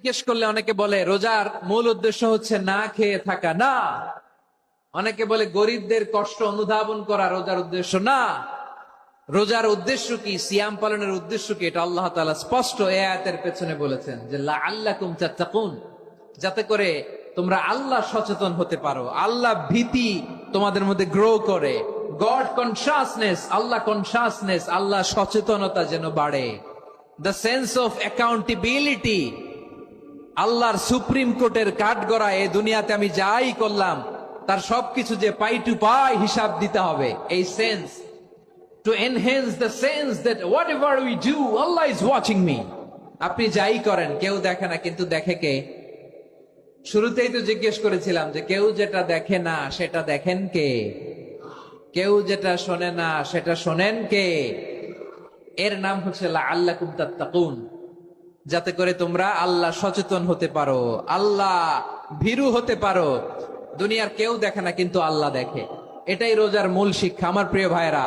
জিজ্ঞেস করলে অনেকে বলে রোজার মূল উদ্দেশ্য হচ্ছে না খেয়ে থাকা। না, অনেকে বলে গরিবদের কষ্ট অনুধাবন করা রোজার উদ্দেশ্য। না, রোজার উদ্দেশ্য কি, সিয়াম পালনের উদ্দেশ্য কি, এটা আল্লাহ তাআলা স্পষ্ট এই আয়াতের পেছনে বলেছেন যে লাআল্লাকুম তাত্তাকুন, যাতে করে তোমরা আল্লাহ সচেতন হতে পারো, আল্লাহ ভীতি তোমাদের মধ্যে গ্রো করে, গড কনসাসনেস, আল্লাহ কনসাসনেস, আল্লাহ সচেতনতা যেন বাড়ে, দ্য সেন্স অফ অ্যাকাউন্টেবিলিটি, আল্লাহর সুপ্রিম কোর্টের কাঠগড়া এই দুনিয়াতে আমি যাই করলাম তার সবকিছু যে পাই টু পাই হিসাব দিতে হবে, এই sense, to enhance the sense that whatever we do, Allah is watching me. আপনি যাই করেন কেউ দেখে না, কিন্তু দেখে কে? শুরুতেই তো জিজ্ঞেস করেছিলাম যে কেউ যেটা দেখে না সেটা দেখেন কে? কেউ যেটা শোনে না সেটা শোনেন কে? এর নাম হচ্ছে লাআল্লাকুম তাত্তাকুন, যাতে করে তোমরা আল্লাহ সচেতন হতে পারো, আল্লাহ ভীরু হতে পারো। দুনিয়ার কেউ দেখে না কিন্তু আল্লাহ দেখে, এটাই রোজার মূল শিক্ষা। আমার প্রিয় ভাইরা,